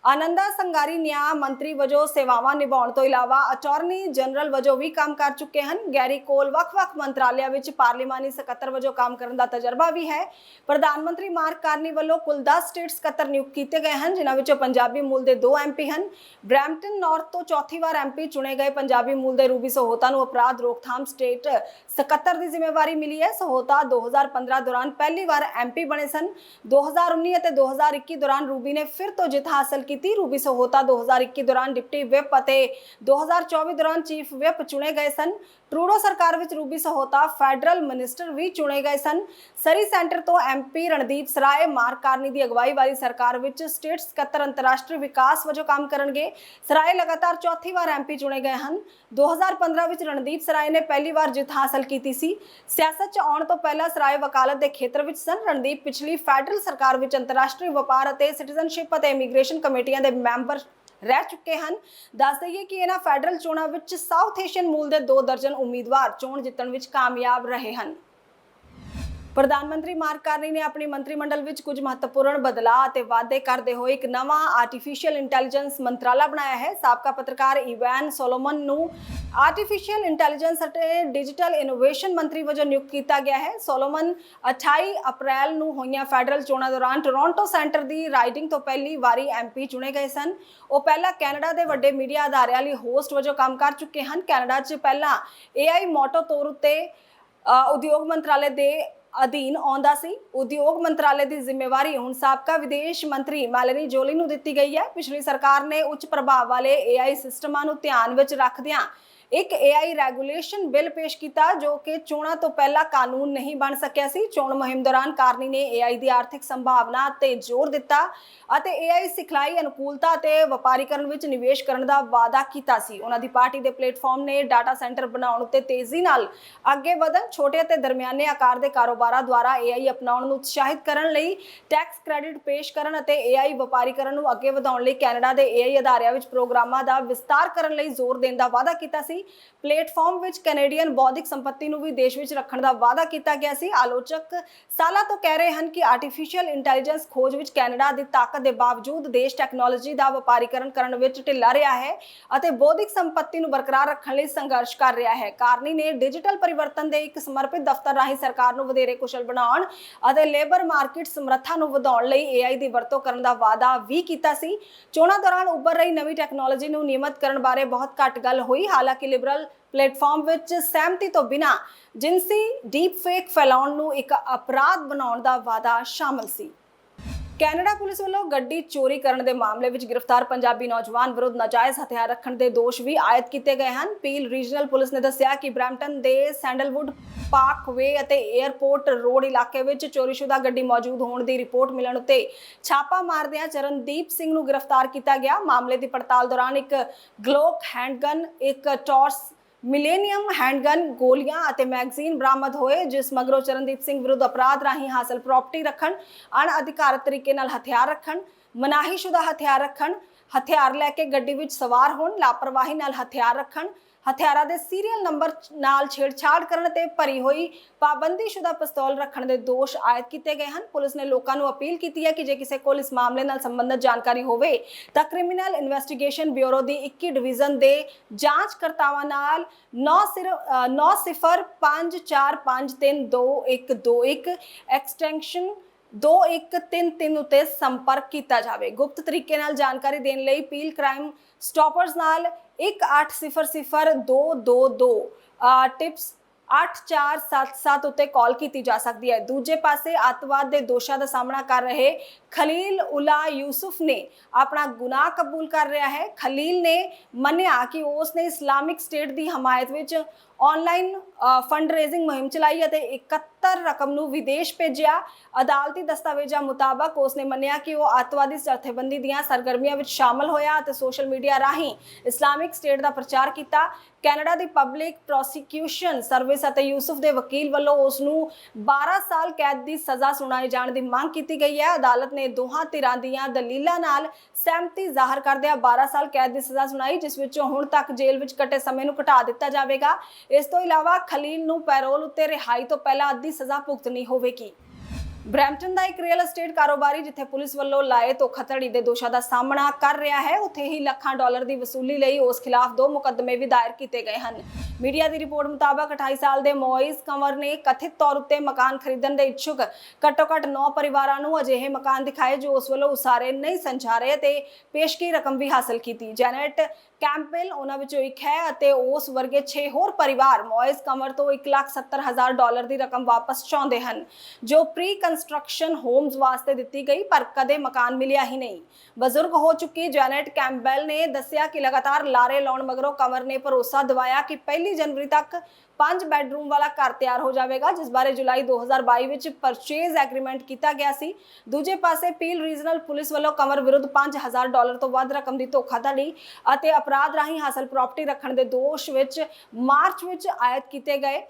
ਆਨੰਦਾ ਸੰਗਾਰੀ ਨਿਆਂ ਮੰਤਰੀ ਵਜੋਂ ਸੇਵਾਵਾਂ ਨਿਭਾਉਣ ਤੋਂ ਇਲਾਵਾ ਅਟਾਰਨੀ ਜਨਰਲ ਵਜੋਂ ਵੀ ਕੰਮ ਕਰ ਚੁੱਕੇ ਹਨ। ਗੈਰੀ ਕੋਲ ਵੱਖ-ਵੱਖ ਮੰਤਰਾਲਿਆਂ ਵਿੱਚ ਪਾਰਲੀਮਾਨੀ ਸਕੱਤਰ ਵਜੋਂ ਕੰਮ ਕਰਨ ਦਾ ਤਜਰਬਾ ਵੀ ਹੈ। ਪ੍ਰਧਾਨ ਮੰਤਰੀ ਮਾਰਕ ਕਾਰਨੀ ਵੱਲੋਂ ਕੁੱਲ 10 ਸਟੇਟ ਸਕੱਤਰ ਨਿਯੁਕਤ ਕੀਤੇ ਗਏ ਹਨ, ਜਿਨ੍ਹਾਂ ਵਿੱਚੋਂ ਪੰਜਾਬੀ ਮੂਲ ਦੇ 2 ਐਮਪੀ ਹਨ। ਬਰੈਂਪਟਨ ਨਾਰਥ ਤੋਂ ਚੌਥੀ ਵਾਰ ਐਮਪੀ ਚੁਣੇ ਗਏ ਪੰਜਾਬੀ ਮੂਲ ਦੇ ਰੂਬੀ ਸਹੋਤਾ ਨੂੰ ਅਪਰਾਧ ਰੋਕਥਾਮ ਸਟੇਟ ਸਕੱਤਰ ਦੀ ਜ਼ਿੰਮੇਵਾਰੀ ਮਿਲੀ ਹੈ। ਸਹੋਤਾ 2015 ਦੌਰਾਨ ਪਹਿਲੀ ਵਾਰ ਐਮਪੀ ਬਣੇ ਸਨ। 2019 ਅਤੇ 2021 ਦੌਰਾਨ ਰੂਬੀ ਨੇ ਫਿਰ ਤੋਂ ਜਿੱਤ ਹਾਸਲ ਰੂਬੀ ਸਹੋਤਾ 2021 ਦੌਰਾਨ ਡਿਪਟੀ ਵਿਪ ਅਤੇ 2024 ਦੌਰਾਨ ਚੀਫ ਵਿਪ ਚੁਣੇ ਗਏ ਸਨ। ਟਰੂਡੋ ਸਰਕਾਰ ਵਿੱਚ ਰੂਬੀ ਸਹੋਤਾ ਫੈਡਰਲ ਮਿਨਿਸਟਰ ਵੀ ਚੁਣੇ ਗਏ ਸਨ। ਸਰੀ ਸੈਂਟਰ ਤੋਂ ਐਮਪੀ ਰਣਦੀਪ ਸਰਾਏ ਮਾਰਕ ਕਾਰਨੀ ਦੀ ਅਗਵਾਈ ਵਾਲੀ ਸਰਕਾਰ ਵਿੱਚ ਸਟੇਟ ਸਕੱਤਰ ਅੰਤਰਰਾਸ਼ਟਰੀ ਵਿਕਾਸ ਵਜੋਂ ਕੰਮ ਕਰਨਗੇ। ਸਰਾਏ ਲਗਾਤਾਰ ਚੌਥੀ ਵਾਰ ਐਮਪੀ ਚੁਣੇ ਗਏ ਹਨ। 2015 ਵਿੱਚ ਰਣਦੀਪ ਸਰਾਏ ਨੇ ਪਹਿਲੀ ਵਾਰ ਜਿੱਤ ਹਾਸਲ ਕੀਤੀ ਸੀ। ਸਿਆਸਤ 'ਚ ਆਉਣ ਤੋਂ ਪਹਿਲਾਂ ਸਰਾਏ ਵਕਾਲਤ ਦੇ ਖੇਤਰ ਵਿੱਚ ਸਨ। ਰਣਦੀਪ ਪਿਛਲੀ ਫੈਡਰਲ ਸਰਕਾਰ ਵਿੱਚ ਅੰਤਰਰਾਸ਼ਟਰੀ ਵਪਾਰ ਅਤੇ ਸਿਟੀਜ਼ਨਸ਼ਿਪ ਅਤੇ ਇਮੀਗ੍ਰੇਸ਼ਨ ਕਮੇਟੀਆਂ ਦੇ ਮੈਂਬਰ ਰਹਿ ਚੁੱਕੇ ਹਨ। ਦੱਸ ਦਈਏ ਕਿ ਇਹਨਾਂ ਫੈਡਰਲ ਚੋਣਾਂ ਵਿੱਚ ਸਾਊਥ ਏਸ਼ੀਅਨ ਮੂਲ ਦੇ 2 ਦਰਜਨ ਉਮੀਦਵਾਰ ਚੋਣ ਜਿੱਤਣ ਵਿੱਚ ਕਾਮਯਾਬ ਰਹੇ ਹਨ। ਪ੍ਰਧਾਨ ਮੰਤਰੀ ਮਾਰਕ ਕਾਰਨੀ ਨੇ ਆਪਣੀ ਮੰਤਰੀ ਮੰਡਲ ਵਿੱਚ ਕੁਝ ਮਹੱਤਵਪੂਰਨ ਬਦਲਾਅ ਅਤੇ ਵਾਅਦੇ ਕਰਦੇ ਹੋਏ ਇੱਕ ਨਵਾਂ ਆਰਟੀਫੀਸ਼ੀਅਲ ਇੰਟੈਲੀਜੈਂਸ ਮੰਤਰਾਲਾ ਬਣਾਇਆ ਹੈ। ਸਾਬਕਾ ਪੱਤਰਕਾਰ ਇਵਾਨ ਸੋਲੋਮਨ ਨੂੰ ਆਰਟੀਫੀਸ਼ੀਅਲ ਇੰਟੈਲੀਜੈਂਸ ਅਤੇ ਡਿਜੀਟਲ ਇਨੋਵੇਸ਼ਨ ਮੰਤਰੀ ਵਜੋਂ ਨਿਯੁਕਤ ਕੀਤਾ ਗਿਆ ਹੈ। ਸੋਲੋਮਨ 28 ਅਪ੍ਰੈਲ ਨੂੰ ਹੋਈਆਂ ਫੈਡਰਲ ਚੋਣਾਂ ਦੌਰਾਨ ਟੋਰਾਂਟੋ ਸੈਂਟਰ ਦੀ ਰਾਈਡਿੰਗ ਤੋਂ ਪਹਿਲੀ ਵਾਰੀ ਐਮਪੀ ਚੁਣੇ ਗਏ ਸਨ। ਉਹ ਪਹਿਲਾਂ ਕੈਨੇਡਾ ਦੇ ਵੱਡੇ ਮੀਡੀਆ ਅਦਾਰਿਆਂ ਲਈ ਹੋਸਟ ਵਜੋਂ ਕੰਮ ਕਰ ਚੁੱਕੇ ਹਨ। ਕੈਨੇਡਾ 'ਚ ਪਹਿਲਾਂ AI ਮੋਟੋ ਤੌਰ ਉੱਤੇ ਉਦਯੋਗ ਮੰਤਰਾਲੇ ਦੇ ਅਧੀਨ ਆਉਂਦਾ ਸੀ। ਉਦਯੋਗ ਮੰਤਰਾਲੇ ਦੀ ਜ਼ਿੰਮੇਵਾਰੀ ਹੁਣ ਸਾਬਕਾ ਵਿਦੇਸ਼ ਮੰਤਰੀ ਮੈਲਨੀ ਜੋਲੀ ਨੂੰ ਦਿੱਤੀ ਗਈ ਹੈ। ਪਿਛਲੀ ਸਰਕਾਰ ਨੇ ਉੱਚ ਪ੍ਰਭਾਵ ਵਾਲੇ AI ਸਿਸਟਮਾਂ ਨੂੰ ਧਿਆਨ ਵਿੱਚ ਰੱਖਦਿਆਂ ਇੱਕ AI ਰੈਗੂਲੇਸ਼ਨ ਬਿੱਲ ਪੇਸ਼ ਕੀਤਾ, ਜੋ ਕਿ ਚੋਣਾਂ ਤੋਂ ਪਹਿਲਾਂ ਕਾਨੂੰਨ ਨਹੀਂ ਬਣ ਸਕਿਆ ਸੀ। ਚੋਣ ਮੁਹਿੰਮ ਦੌਰਾਨ ਕਾਰਨੀ ਨੇ AI ਦੀ ਆਰਥਿਕ ਸੰਭਾਵਨਾ ਤੇ ਜ਼ੋਰ ਦਿੱਤਾ ਅਤੇ AI ਸਿਖਲਾਈ, ਅਨੁਕੂਲਤਾ ਅਤੇ ਵਪਾਰੀਕਰਨ ਵਿੱਚ ਨਿਵੇਸ਼ ਕਰਨ ਦਾ ਵਾਅਦਾ ਕੀਤਾ ਸੀ। ਉਹਨਾਂ ਦੀ ਪਾਰਟੀ ਦੇ ਪਲੇਟਫਾਰਮ ਨੇ ਡਾਟਾ ਸੈਂਟਰ ਬਣਾਉਣ ਉੱਤੇ ਤੇਜ਼ੀ ਨਾਲ ਅੱਗੇ ਵਧਣ, ਛੋਟੇ ਅਤੇ ਦਰਮਿਆਨੇ ਆਕਾਰ ਦੇ ਕਾਰੋਬਾਰਾਂ ਦੁਆਰਾ AI ਅਪਣਾਉਣ ਨੂੰ ਉਤਸ਼ਾਹਿਤ ਕਰਨ ਲਈ ਟੈਕਸ ਕ੍ਰੈਡਿਟ ਪੇਸ਼ ਕਰਨ ਅਤੇ AI ਵਪਾਰੀਕਰਨ ਨੂੰ ਅੱਗੇ ਵਧਾਉਣ ਲਈ ਕੈਨੇਡਾ ਦੇ AI ਅਦਾਰਿਆਂ ਵਿੱਚ ਪ੍ਰੋਗਰਾਮਾਂ ਦਾ ਵਿਸਤਾਰ ਕਰਨ ਲਈ ਜ਼ੋਰ ਦੇਣ ਦਾ ਵਾਅਦਾ ਕੀਤਾ ਸੀ। ਪਲੇਟਫਾਰਮ ਵਿੱਚ ਕੈਨੇਡੀਅਨ ਬੌਧਿਕ ਸੰਪત્ਤੀ ਨੂੰ ਵੀ ਦੇਸ਼ ਵਿੱਚ ਰੱਖਣ ਦਾ ਵਾਅਦਾ ਕੀਤਾ ਗਿਆ ਸੀ। ਆਲੋਚਕ ਸਾਲਾਂ ਤੋਂ ਕਹਿ ਰਹੇ ਹਨ ਕਿ ਆਰਟੀਫੀਸ਼ੀਅਲ ਇੰਟੈਲੀਜੈਂਸ ਖੋਜ ਵਿੱਚ ਕੈਨੇਡਾ ਦੀ ਤਾਕਤ ਦੇ ਬਾਵਜੂਦ ਦੇਸ਼ ਟੈਕਨੋਲੋਜੀ ਦਾ ਵਪਾਰੀਕਰਨ ਕਰਨ ਵਿੱਚ ਢਿੱਲਾ ਰਿਹਾ ਹੈ ਅਤੇ ਬੌਧਿਕ ਸੰਪत्ति ਨੂੰ ਬਰਕਰਾਰ ਰੱਖਣ ਲਈ ਸੰਘਰਸ਼ ਕਰ ਰਿਹਾ ਹੈ। ਕਾਰਨੀ ਨੇ ਡਿਜੀਟਲ ਪਰਿਵਰਤਨ ਦੇ ਇੱਕ ਸਮਰਪਿਤ ਦਫ਼ਤਰ ਰਾਹੀਂ ਸਰਕਾਰ ਨੂੰ ਵਧੇਰੇ ਕੁਸ਼ਲ ਬਣਾਉਣ ਅਤੇ ਲੇਬਰ ਮਾਰਕੀਟ ਸਮਰੱਥਾ ਨੂੰ ਵਧਾਉਣ ਲਈ AI ਦੀ ਵਰਤੋਂ ਕਰਨ ਦਾ ਵਾਅਦਾ ਵੀ ਕੀਤਾ ਸੀ। ਚੋਣਾਂ ਦੌਰਾਨ ਉੱਭਰ ਰਹੀ ਨਵੀਂ ਟੈਕਨੋਲੋਜੀ ਨੂੰ ਨਿਯਮਤ ਕਰਨ ਬਾਰੇ ਬਹੁਤ ਘੱਟ ਗੱਲ ਹੋਈ। ਹਾਲਾਂਕਿ ਲਿਬਰਲ ਪਲੇਟਫਾਰਮ ਵਿੱਚ ਸਹਿਮਤੀ ਤੋਂ ਬਿਨਾਂ ਜਿਨਸੀ ਡੀਪ ਫੇਕ ਫੈਲਾਉਣ ਨੂੰ ਇੱਕ ਅਪਰਾਧ ਬਣਾਉਣ ਦਾ ਵਾਅਦਾ ਸ਼ਾਮਲ ਸੀ। ਕੈਨੇਡਾ ਪੁਲਿਸ ਵੱਲੋਂ ਗੱਡੀ ਚੋਰੀ ਕਰਨ ਦੇ ਮਾਮਲੇ ਵਿੱਚ ਗ੍ਰਿਫਤਾਰ ਪੰਜਾਬੀ ਨੌਜਵਾਨ ਵਿਰੁੱਧ ਨਾਜਾਇਜ਼ ਹਥਿਆਰ ਰੱਖਣ ਦੇ ਦੋਸ਼ ਵੀ ਆਇਦ ਕੀਤੇ ਗਏ ਹਨ। ਪੀਲ ਰੀਜਨਲ ਪੁਲਿਸ ਨੇ ਦੱਸਿਆ ਕਿ ਬਰੈਂਪਟਨ ਦੇ ਸੈਂਡਲਵੁੱਡ ਪਾਰਕਵੇ ਅਤੇ 에ਅਰਪੋਰਟ ਰੋਡ ਇਲਾਕੇ ਵਿੱਚ ਚੋਰੀਸ਼ੁਦਾ ਗੱਡੀ ਮੌਜੂਦ ਹੋਣ ਦੀ ਰਿਪੋਰਟ ਮਿਲਣ ਉੱਤੇ ਛਾਪਾ ਮਾਰਦਿਆਂ ਚਰਨਦੀਪ ਸਿੰਘ ਨੂੰ ਗ੍ਰਿਫਤਾਰ ਕੀਤਾ ਗਿਆ। ਮਾਮਲੇ ਦੀ ਪੜਤਾਲ ਦੌਰਾਨ ਇੱਕ ਗਲੋਕ ਹੈਂਡਗਨ, ਇੱਕ ਟੌਰਸ ਮਿਲੇਨੀਅਮ ਹੈਂਡਗਨ, ਗੋਲੀਆਂ ਅਤੇ ਮੈਗਜ਼ੀਨ ਬਰਾਮਦ ਹੋਏ, ਜਿਸ ਮਗਰੋਂ ਚਰਨਦੀਪ ਸਿੰਘ ਵਿਰੁੱਧ ਅਪਰਾਧ ਰਾਹੀਂ ਹਾਸਲ ਪ੍ਰਾਪਰਟੀ ਰੱਖਣ, ਅਣਅਧਿਕਾਰਤ ਤਰੀਕੇ ਨਾਲ ਹਥਿਆਰ ਰੱਖਣ, ਮਨਾਹੀਸ਼ੁਦਾ ਹਥਿਆਰ ਰੱਖਣ, ਹਥਿਆਰ ਲੈ ਕੇ ਗੱਡੀ ਵਿੱਚ ਸਵਾਰ ਹੋਣ, ਲਾਪਰਵਾਹੀ ਨਾਲ ਹਥਿਆਰ ਰੱਖਣ, ਹਥਿਆਰਾਂ ਦੇ ਸੀਰੀਅਲ ਨੰਬਰ ਨਾਲ ਛੇੜਛਾੜ ਕਰਨ ਤੇ ਭਰੀ ਹੋਈ ਪਾਬੰਦੀਸ਼ੁਦਾ ਪਿਸਤੌਲ ਰੱਖਣ ਦੇ ਦੋਸ਼ ਆਇਦ ਕੀਤੇ ਗਏ ਹਨ। ਪੁਲਿਸ ਨੇ ਲੋਕਾਂ ਨੂੰ ਅਪੀਲ ਕੀਤੀ ਹੈ ਕਿ ਜੇ ਕਿਸੇ ਕੋਲ ਇਸ ਮਾਮਲੇ ਨਾਲ ਸੰਬੰਧਿਤ ਜਾਣਕਾਰੀ ਹੋਵੇ ਤਾਂ ਕ੍ਰਿਮੀਨਲ ਇਨਵੈਸਟੀਗੇਸ਼ਨ ਬਿਊਰੋ ਦੀ 21 ਡਿਵੀਜ਼ਨ ਦੇ ਜਾਂਚਕਰਤਾਵਾਂ ਨਾਲ 905453322121 ਐਕਸਟੈਂਸ਼ਨ 2133 ਉੱਤੇ ਸੰਪਰਕ ਕੀਤਾ ਜਾਵੇ। ਗੁਪਤ ਤਰੀਕੇ ਨਾਲ ਜਾਣਕਾਰੀ ਦੇਣ ਲਈ ਪੀਲ ਕ੍ਰਾਈਮ ਸਟਾਪਰਸ ਨਾਲ 1800-222 ਟਿਪਸ 8477 ਉੱਤੇ ਕਾਲ ਕੀਤੀ ਜਾ ਸਕਦੀ ਹੈ। ਦੂਜੇ ਪਾਸੇ ਅੱਤਵਾਦ ਦੇ ਦੋਸ਼ਾਂ ਦਾ ਸਾਹਮਣਾ ਕਰ ਰਹੇ ਖਲੀਲ ਉਲਾ ਯੂਸੁਫ ਨੇ ਆਪਣਾ ਗੁਨਾਹ ਕਬੂਲ ਕਰ ਰਿਹਾ ਹੈ। ਖਲੀਲ ਨੇ ਮੰਨਿਆ ਕਿ ਉਸ ਨੇ ਇਸਲਾਮਿਕ ਸਟੇਟ ਦੀ ਹਮਾਇਤ ਵਿੱਚ ਆਨਲਾਈਨ ਫੰਡ ਰੇਜ਼ਿੰਗ ਮੁਹਿੰਮ ਚਲਾਈ ਅਤੇ 71 ਰਕਮ ਨੂੰ ਵਿਦੇਸ਼ ਭੇਜਿਆ। ਅਦਾਲਤੀ ਦਸਤਾਵੇਜ਼ਾਂ ਮੁਤਾਬਕ ਉਸ ਨੇ ਮੰਨਿਆ ਕਿ ਉਹ ਅੱਤਵਾਦੀ ਜਥੇਬੰਦੀ ਦੀਆਂ ਸਰਗਰਮੀਆਂ ਵਿੱਚ ਸ਼ਾਮਲ ਹੋਇਆ ਅਤੇ ਸੋਸ਼ਲ ਮੀਡੀਆ ਰਾਹੀਂ ਇਸਲਾਮਿਕ ਸਟੇਟ ਦਾ ਪ੍ਰਚਾਰ ਕੀਤਾ। ਕੈਨੇਡਾ ਦੀ ਪਬਲਿਕ ਪ੍ਰੋਸੀਕਿਊਸ਼ਨ ਸਰਵਿਸ ਅਤੇ ਯੂਸੁਫ ਦੇ ਵਕੀਲ ਵੱਲੋਂ ਉਸ ਨੂੰ 12 ਸਾਲ ਕੈਦ ਦੀ ਸਜ਼ਾ ਸੁਣਾਏ ਜਾਣ ਦੀ ਮੰਗ ਕੀਤੀ ਗਈ ਹੈ। ਅਦਾਲਤ ਨੇ ਦੋਹਾਂ ਧਿਰਾਂ ਦੀਆਂ ਦਲੀਲਾਂ ਨਾਲ ਸਹਿਮਤੀ ਜ਼ਾਹਰ ਕਰਦਿਆਂ 12 ਸਾਲ ਕੈਦ ਦੀ ਸਜ਼ਾ ਸੁਣਾਈ, ਜਿਸ ਵਿੱਚੋਂ ਹੁਣ ਤੱਕ ਜੇਲ੍ਹ ਵਿੱਚ ਕੱਟੇ ਸਮੇਂ ਨੂੰ ਘਟਾ ਦਿੱਤਾ ਜਾਵੇਗਾ। ਇਸ ਤੋਂ ਇਲਾਵਾ ਖਲੀਲ ਨੂੰ ਪੈਰੋਲ ਉੱਤੇ ਰਿਹਾਈ ਤੋਂ ਪਹਿਲਾਂ ਅੱਧੀ ਸਜ਼ਾ ਭੁਗਤਣੀ ਹੋਵੇਗੀ। ਬਰੈਂਪਟਨ ਦਾ ਇੱਕ ਰੀਅਲ ਐਸਟੇਟ ਕਾਰੋਬਾਰੀ ਜਿੱਥੇ ਪੁਲਿਸ ਵੱਲੋਂ ਲਾਏ ਧੋਖਾਧੜੀ ਦੇ ਦੋਸ਼ਾਂ ਦਾ ਸਾਹਮਣਾ ਕਰ ਰਿਹਾ ਹੈ, ਉੱਥੇ ਹੀ ਲੱਖਾਂ ਡਾਲਰ ਦੀ ਵਸੂਲੀ ਲਈ ਉਸ ਖਿਲਾਫ 2 ਮੁਕੱਦਮੇ ਵੀ ਦਾਇਰ ਕੀਤੇ ਗਏ ਹਨ। ਮੀਡੀਆ ਦੀ ਰਿਪੋਰਟ ਮੁਤਾਬਕ 28 ਸਾਲ ਦੇ ਮੋਇਸ ਕੰਵਰ ਨੇ ਕਥਿਤ ਤੌਰ ਉੱਤੇ ਮਕਾਨ ਖਰੀਦਣ ਦੇ ਇੱਛੁਕ ਘੱਟੋ-ਘੱਟ 9 ਪਰਿਵਾਰਾਂ ਨੂੰ ਅਜਿਹੇ ਮਕਾਨ ਦਿਖਾਏ ਜੋ ਉਸ ਵੱਲੋਂ ਉਸਾਰੇ ਨਹੀਂ ਸਨ ਜਾ ਰਹੇ ਅਤੇ ਪੇਸ਼ਗੀ ਰਕਮ ਵੀ ਹਾਸਲ ਕੀਤੀ। ਜੈਨੇਟ ਕੈਂਪਬੈਲ ਉਹਨਾਂ ਵਿੱਚੋਂ ਇੱਕ ਹੈ ਅਤੇ ਉਸ ਵਰਗੇ 6 ਹੋਰ ਪਰਿਵਾਰ ਮੋਇਸ ਕੰਵਰ ਤੋਂ $1,70,000 ਦੀ ਰਕਮ ਵਾਪਸ ਚਾਹੁੰਦੇ ਹਨ, ਜੋ ਪ੍ਰੀ ਕੰਸਟਰਕਸ਼ਨ ਹੋਮਸ ਵਾਸਤੇ ਦਿੱਤੀ ਗਈ ਪਰ ਕਦੇ ਮਕਾਨ ਮਿਲਿਆ ਹੀ ਨਹੀਂ। ਬਜ਼ੁਰਗ ਹੋ ਚੁੱਕੀ ਜੈਨੇਟ ਕੈਂਪਬੈਲ ਨੇ ਦੱਸਿਆ ਕਿ ਲਗਾਤਾਰ ਲਾਰੇ ਲਾਉਣ ਮਗਰੋਂ ਕੰਵਰ ਨੇ ਭਰੋਸਾ ਦਿਵਾਇਆ ਕਿ 1 ਜਨਵਰੀ ਤੱਕ 5 ਬੈਡਰੂਮ ਵਾਲਾ ਘਰ ਤਿਆਰ ਹੋ ਜਾਵੇਗਾ, ਜਿਸ ਬਾਰੇ ਜੁਲਾਈ 2022 ਵਿੱਚ ਪਰਚੇਜ਼ ਐਗਰੀਮੈਂਟ ਕੀਤਾ ਗਿਆ ਸੀ। ਦੂਜੇ ਪਾਸੇ ਪੀਲ ਰੀਜਨਲ ਪੁਲਿਸ ਵੱਲੋਂ ਕੰਵਰ ਵਿਰੁੱਧ $5,000 ਤੋਂ ਵੱਧ ਰਕਮ ਦੀ ਧੋਖਾਧੜੀ ਅਤੇ ਅਪਰਾਧ ਰਾਹੀਂ ਹਾਸਲ ਪ੍ਰਾਪਰਟੀ ਰੱਖਣ ਦੇ ਦੋਸ਼ ਵਿੱਚ ਮਾਰਚ ਵਿੱਚ ਆਇਦ ਕੀਤੇ ਗਏ।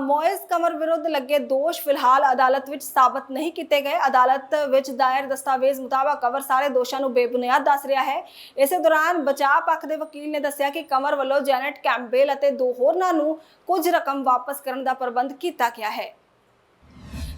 ਮੋਇਸ ਕੰਵਰ ਵਿਰੁੱਧ ਲੱਗੇ ਦੋਸ਼ ਫਿਲਹਾਲ ਅਦਾਲਤ ਵਿੱਚ ਸਾਬਤ ਨਹੀਂ ਕੀਤੇ ਗਏ। ਅਦਾਲਤ ਵਿੱਚ ਦਾਇਰ ਦਸਤਾਵੇਜ਼ ਮੁਤਾਬਕ ਕੰਵਰ ਸਾਰੇ ਦੋਸ਼ਾਂ ਨੂੰ ਬੇਬੁਨਿਆਦ ਦੱਸ ਰਿਹਾ ਹੈ। ਇਸੇ ਦੌਰਾਨ ਬਚਾਅ ਪੱਖ ਦੇ ਵਕੀਲ ਨੇ ਦੱਸਿਆ ਕਿ ਕੰਵਰ ਵੱਲੋਂ ਜੈਨੇਟ ਕੈਂਪਬੈਲ ਅਤੇ 2 ਹੋਰਨਾਂ ਨੂੰ ਕੁਝ ਰਕਮ ਵਾਪਸ ਕਰਨ ਦਾ ਪ੍ਰਬੰਧ ਕੀਤਾ ਗਿਆ ਹੈ।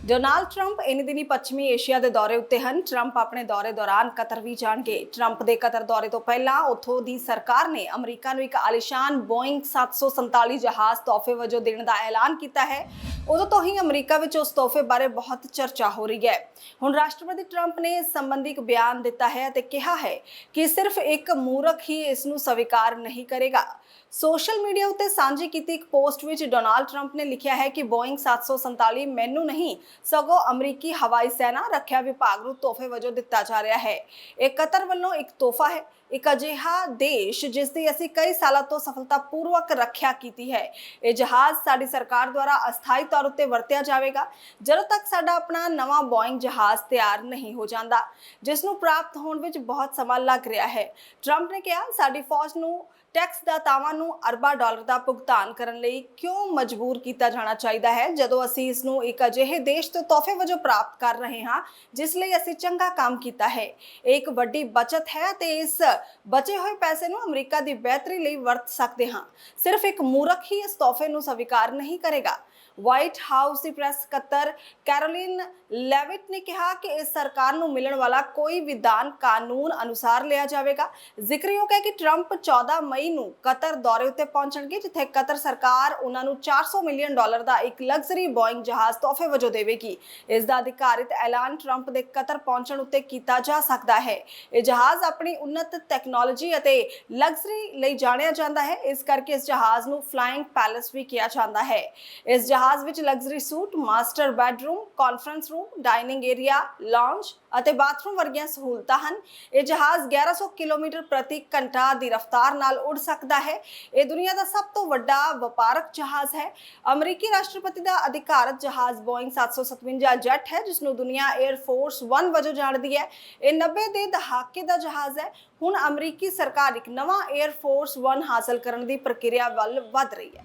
ਡੋਨਾਲਡ ਟਰੰਪ ਇਨ ਦਿਨੀ ਪੱਛਮੀ ਏਸ਼ੀਆ ਦੇ ਦੌਰੇ ਉੱਤੇ ਹਨ। ਟਰੰਪ ਆਪਣੇ ਦੌਰੇ ਦੌਰਾਨ ਕਤਰ ਵੀ ਜਾਣਗੇ। ਟਰੰਪ ਦੇ ਕਤਰ ਦੌਰੇ ਤੋਂ ਪਹਿਲਾਂ ਉੱਥੋਂ ਦੀ ਸਰਕਾਰ ਨੇ ਅਮਰੀਕਾ ਨੂੰ ਇੱਕ ਆਲੀਸ਼ਾਨ ਬੋਇੰਗ 747 ਜਹਾਜ਼ ਤੋਹਫੇ ਵਜੋਂ ਦੇਣ ਦਾ ਐਲਾਨ ਕੀਤਾ ਹੈ। ਉਦੋਂ ਤੋਂ ਹੀ ਅਮਰੀਕਾ ਵਿੱਚ ਉਸ ਤੋਹਫੇ ਬਾਰੇ ਬਹੁਤ ਚਰਚਾ ਹੋ ਰਹੀ ਹੈ। ਹੁਣ ਰਾਸ਼ਟਰਪਤੀ ਟਰੰਪ ਨੇ ਇਸ ਸੰਬੰਧੀ ਇੱਕ ਬਿਆਨ ਦਿੱਤਾ ਹੈ ਅਤੇ ਕਿਹਾ ਹੈ ਕਿ ਸਿਰਫ ਇੱਕ ਮੂਰਖ ਹੀ ਇਸ ਨੂੰ ਸਵੀਕਾਰ ਨਹੀਂ ਕਰੇਗਾ। ਸੋਸ਼ਲ ਮੀਡੀਆ ਉੱਤੇ ਸਾਂਝੀ ਕੀਤੀ ਇੱਕ ਪੋਸਟ ਵਿੱਚ ਡੋਨਾਲਡ ਟਰੰਪ ਨੇ ਲਿਖਿਆ ਹੈ ਕਿ ਬੋਇੰਗ 747 ਮੈਨੂੰ ਨਹੀਂ ਸਗੋਂ ਅਮਰੀਕੀ ਹਵਾਈ ਸੈਨਾ ਰੱਖਿਆ ਵਿਭਾਗ ਨੂੰ ਤੋਹਫੇ ਵਜੋਂ ਦਿੱਤਾ ਜਾ ਰਿਹਾ ਹੈ। ਇਹ ਕਤਰ ਵੱਲੋਂ ਇੱਕ ਤੋਹਫਾ ਹੈ, ਇੱਕ ਅਜਿਹਾ ਦੇਸ਼ ਜਿਸ ਦੀ ਅਸੀਂ ਕਈ ਸਾਲਾਂ ਤੋਂ ਸਫਲਤਾਪੂਰਵਕ ਰੱਖਿਆ ਕੀਤੀ ਹੈ। ਇਹ ਜਹਾਜ਼ ਸਾਡੀ ਸਰਕਾਰ ਦੁਆਰਾ ਅਸਥਾਈ ਤੌਰ ਉੱਤੇ ਵਰਤਿਆ ਜਾਵੇਗਾ ਜਦੋਂ ਤੱਕ ਸਾਡਾ ਆਪਣਾ ਨਵਾਂ ਬੋਇੰਗ ਜਹਾਜ਼ ਤਿਆਰ ਨਹੀਂ ਹੋ ਜਾਂਦਾ, ਜਿਸ ਨੂੰ ਪ੍ਰਾਪਤ ਹੋਣ ਵਿੱਚ ਬਹੁਤ ਸਮਾਂ ਲੱਗ ਰਿਹਾ ਹੈ। ਟਰੰਪ ਨੇ ਕਿਹਾ, ਸਾਡੀ ਫੌਜ ਨੂੰ ਟੈਕਸ ਦਾਤਾਵਾਂ ਨੂੰ ਅਰਬਾਂ ਡਾਲਰ ਦਾ ਭੁਗਤਾਨ ਕਰਨ ਲਈ ਕਿਉਂ ਮਜਬੂਰ ਕੀਤਾ ਜਾਣਾ ਚਾਹੀਦਾ ਹੈ ਜਦੋਂ ਅਸੀਂ ਇਸ ਨੂੰ ਇੱਕ ਅਜਿਹੇ ਦੇਸ਼ ਤੋਂ ਤੋਹਫੇ ਵਜੋਂ ਪ੍ਰਾਪਤ ਕਰ ਰਹੇ ਹਾਂ ਜਿਸ ਲਈ ਅਸੀਂ ਚੰਗਾ ਕੰਮ ਕੀਤਾ ਹੈ। ਇਹ ਇੱਕ ਵੱਡੀ ਬਚਤ ਹੈ ਤੇ ਇਸ ਬਚੇ ਹੋਏ ਪੈਸੇ ਨੂੰ ਅਮਰੀਕਾ ਦੀ ਬਿਹਤਰੀ ਲਈ ਵਰਤ ਸਕਦੇ ਹਾਂ। ਸਿਰਫ ਇੱਕ ਮੂਰਖ ਹੀ ਇਸ ਤੋਹਫੇ ਨੂੰ ਸਵੀਕਾਰ ਨਹੀਂ ਕਰੇਗਾ। ਵਾਈਟ ਹਾਊਸ ਦੀ ਪ੍ਰੈਸ ਸਕੱਤਰ ਕੈਰੋਲਿਨ ਲੈਵਿਟ ਨੇ ਕਿਹਾ ਕਿ ਇਸ ਸਰਕਾਰ ਨੂੰ ਮਿਲਣ ਵਾਲਾ ਕੋਈ ਵਿਧਾਨ ਕਾਨੂੰਨ ਅਨੁਸਾਰ ਲਿਆ ਜਾਵੇਗਾ। ਜ਼ਿਕਰਯੋਗ ਹੈ ਕਿ ਟਰੰਪ 14 ਮਈ ਨੂੰ ਕਤਰ ਦੌਰੇ ਉੱਤੇ ਪਹੁੰਚਣਗੇ, ਜਿੱਥੇ ਕਤਰ ਸਰਕਾਰ ਉਹਨਾਂ ਨੂੰ $400 ਮਿਲੀਅਨ ਦਾ ਇੱਕ ਲਗਜ਼ਰੀ ਬੋਇੰਗ ਜਹਾਜ਼ ਤੋਹਫੇ ਵਜੋਂ ਦੇਵੇਗੀ। ਇਸ ਦਾ ਅਧਿਕਾਰਿਤ ਐਲਾਨ ਟਰੰਪ ਦੇ ਕਤਰ ਪਹੁੰਚਣ ਉੱਤੇ ਕੀਤਾ ਜਾ ਸਕਦਾ ਹੈ। ਇਹ ਜਹਾਜ਼ ਆਪਣੀ ਉન્નਤ ਟੈਕਨੋਲੋਜੀ ਅਤੇ ਲਗਜ਼ਰੀ ਲਈ ਜਾਣਿਆ ਜਾਂਦਾ ਹੈ, ਇਸ ਕਰਕੇ ਇਸ ਜਹਾਜ਼ ਨੂੰ ਫਲਾਈਂਗ ਪੈਲੇਸ ਵੀ ਕਿਹਾ ਜਾਂਦਾ ਹੈ। ਇਸ ਜਹਾਜ਼ ਵਿੱਚ luxury suit, master bedroom, conference room, dining area, lounge, ਅਤੇ ਬਾਥਰੂਮ ਵਰਗੀਆਂ ਸਹੂਲਤਾਂ ਹਨ। ਇਹ ਜਹਾਜ਼ 1100 ਕਿਲੋਮੀਟਰ ਪ੍ਰਤੀ ਘੰਟਾ ਦੀ ਰਫ਼ਤਾਰ ਨਾਲ ਉੱਡ ਸਕਦਾ ਹੈ। ਇਹ ਦੁਨੀਆ ਦਾ ਸਭ ਤੋਂ ਵੱਡਾ ਵਪਾਰਕ ਜਹਾਜ਼ ਹੈ। ਅਮਰੀਕੀ ਰਾਸ਼ਟਰਪਤੀ ਦਾ ਅਧਿਕਾਰਤ ਜਹਾਜ਼ ਬੋਇੰਗ 757 ਜੈਟ ਹੈ, ਜਿਸ ਨੂੰ ਦੁਨੀਆ 에ਅਰ ਫੋਰਸ 1 ਵਜੋਂ ਜਾਣਦੀ ਹੈ। ਇਹ 90 ਦੇ ਦਹਾਕੇ ਦਾ ਜਹਾਜ਼ ਹੈ। ਹੁਣ ਅਮਰੀਕੀ ਸਰਕਾਰ ਇੱਕ ਨਵਾਂ 에ਅਰ ਫੋਰਸ 1 ਹਾਸਲ ਕਰਨ ਦੀ ਪ੍ਰਕਿਰਿਆ ਵੱਲ ਵਧ ਰਹੀ ਹੈ।